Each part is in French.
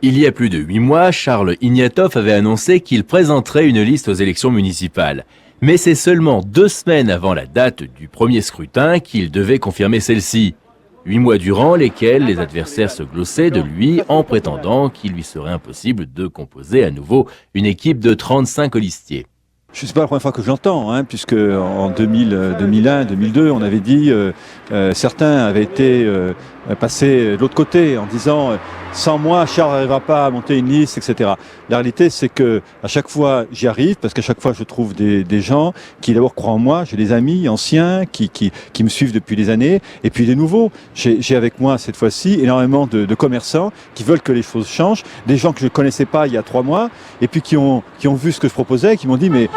Il y a plus de 8 mois, Charles Ignatov avait annoncé qu'il présenterait une liste aux élections municipales. Mais c'est seulement 2 semaines avant la date du premier scrutin qu'il devait confirmer celle-ci. 8 mois durant lesquels les adversaires se glossaient de lui en prétendant qu'il lui serait impossible de composer à nouveau une équipe de 35 colistiers. Je sais pas la première fois que je l'entends, puisque en 2001, 2002, on avait dit, certains avaient été passés de l'autre côté en disant sans moi, Charles n'arrivera pas à monter une liste, etc. La réalité, c'est que à chaque fois, j'y arrive, parce qu'à chaque fois, je trouve des gens qui d'abord croient en moi. J'ai des amis anciens qui me suivent depuis des années, et puis des nouveaux. J'ai avec moi cette fois-ci énormément de commerçants qui veulent que les choses changent, des gens que je connaissais pas il y a 3 mois, et puis qui ont vu ce que je proposais, qui m'ont dit mais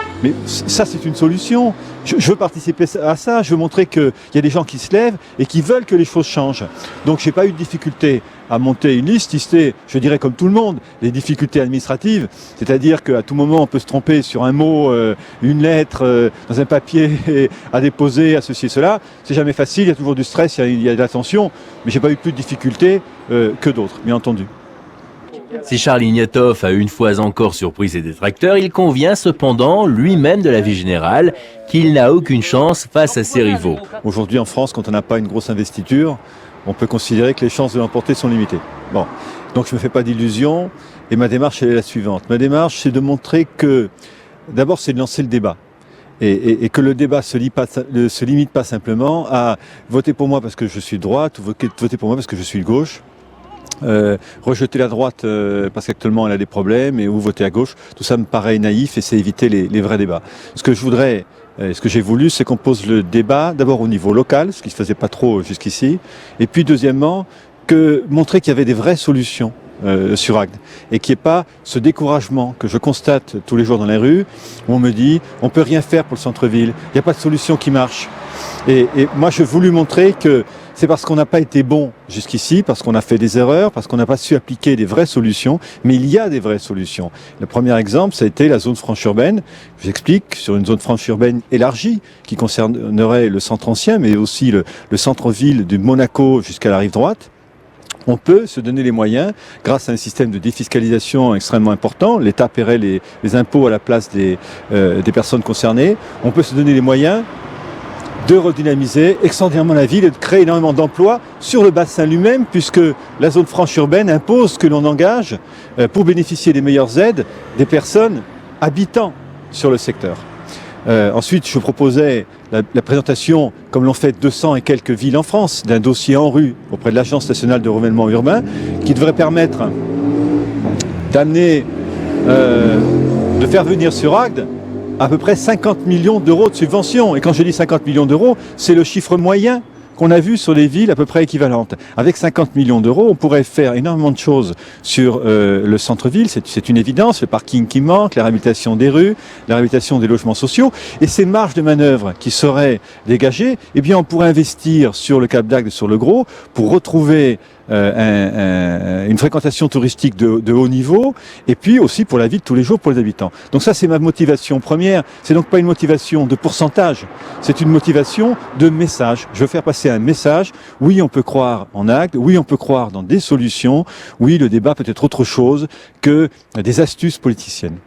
ça c'est une solution. Je veux participer à ça, je veux montrer qu'il y a des gens qui se lèvent et qui veulent que les choses changent. Donc j'ai pas eu de difficulté à monter une liste, c'était, je dirais comme tout le monde, les difficultés administratives, c'est-à-dire qu'à tout moment on peut se tromper sur un mot, une lettre, dans un papier à déposer, à ceci et cela. C'est jamais facile, il y a toujours du stress, il y a de la tension, mais j'ai pas eu plus de difficultés que d'autres, bien entendu. Si Charles Ignatov a une fois encore surpris ses détracteurs, il convient cependant lui-même de l'avis général qu'il n'a aucune chance face à ses rivaux. Aujourd'hui en France, quand on n'a pas une grosse investiture, on peut considérer que les chances de l'emporter sont limitées. Bon, donc je ne me fais pas d'illusions et ma démarche elle est la suivante. Ma démarche c'est de montrer que, d'abord c'est de lancer le débat. Et que le débat se limite pas simplement à voter pour moi parce que je suis de droite ou voter pour moi parce que je suis de gauche. Rejeter la droite parce qu'actuellement elle a des problèmes ou voter à gauche, tout ça me paraît naïf et c'est éviter les vrais débats. Ce que je voudrais, ce que j'ai voulu, c'est qu'on pose le débat d'abord au niveau local, ce qui ne se faisait pas trop jusqu'ici, et puis deuxièmement, montrer qu'il y avait des vraies solutions sur Agde et qu'il n'y ait pas ce découragement que je constate tous les jours dans les rues où on me dit on peut rien faire pour le centre-ville, il n'y a pas de solution qui marche. Et moi j'ai voulu montrer que c'est parce qu'on n'a pas été bon jusqu'ici, parce qu'on a fait des erreurs, parce qu'on n'a pas su appliquer des vraies solutions, mais il y a des vraies solutions. Le premier exemple, ça a été la zone franche urbaine. Je vous explique, sur une zone franche urbaine élargie, qui concernerait le centre ancien, mais aussi le centre-ville de Monaco jusqu'à la rive droite. On peut se donner les moyens, grâce à un système de défiscalisation extrêmement important, l'État paierait les impôts à la place des personnes concernées, on peut se donner les moyens de redynamiser extraordinairement la ville et de créer énormément d'emplois sur le bassin lui-même, puisque la zone franche urbaine impose que l'on engage, pour bénéficier des meilleures aides, des personnes habitant sur le secteur. Ensuite, je proposais la présentation, comme l'ont fait 200 et quelques villes en France, d'un dossier en rue auprès de l'Agence nationale de renouvellement urbain, qui devrait permettre d'amener, de faire venir sur Agde à peu près 50 millions d'euros de subventions. Et quand je dis 50 millions d'euros, c'est le chiffre moyen qu'on a vu sur les villes à peu près équivalentes. Avec 50 millions d'euros, on pourrait faire énormément de choses sur le centre-ville, c'est une évidence, le parking qui manque, la réhabilitation des rues, la réhabilitation des logements sociaux, et ces marges de manœuvre qui seraient dégagées, eh bien on pourrait investir sur le Cap d'Agde, sur le Gros, pour retrouver une fréquentation touristique de haut niveau, et puis aussi pour la vie de tous les jours pour les habitants. Donc ça c'est ma motivation première, c'est donc pas une motivation de pourcentage, c'est une motivation de message. Je veux faire passer un message, oui on peut croire en Agde, oui on peut croire dans des solutions, oui le débat peut être autre chose que des astuces politiciennes.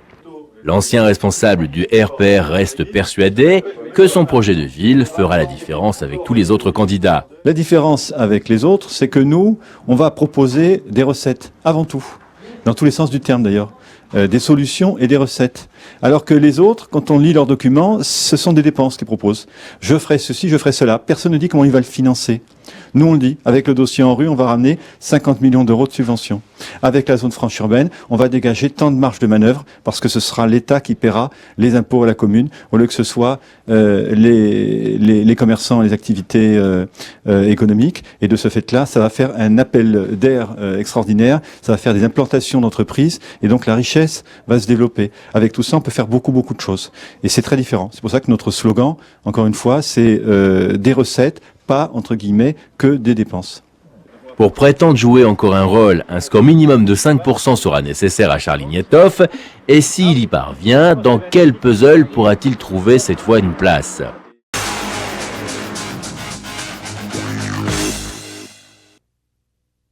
L'ancien responsable du RPR reste persuadé que son projet de ville fera la différence avec tous les autres candidats. La différence avec les autres, c'est que nous, on va proposer des recettes, avant tout, dans tous les sens du terme d'ailleurs, des solutions et des recettes. Alors que les autres, quand on lit leurs documents, ce sont des dépenses qu'ils proposent. Je ferai ceci, je ferai cela. Personne ne dit comment il va le financer. Nous, on le dit. Avec le dossier en rue, on va ramener 50 millions d'euros de subventions. Avec la zone franche urbaine, on va dégager tant de marge de manœuvre parce que ce sera l'État qui paiera les impôts à la commune au lieu que ce soit les commerçants, les activités économiques. Et de ce fait-là, ça va faire un appel d'air extraordinaire. Ça va faire des implantations d'entreprises et donc la richesse va se développer. Avec tout ça, on peut faire beaucoup de choses. Et c'est très différent. C'est pour ça que notre slogan, encore une fois, c'est des recettes, pas, entre guillemets, que des dépenses. Pour prétendre jouer encore un rôle, un score minimum de 5% sera nécessaire à Charles Ignatov. Et s'il y parvient, dans quel puzzle pourra-t-il trouver cette fois une place ?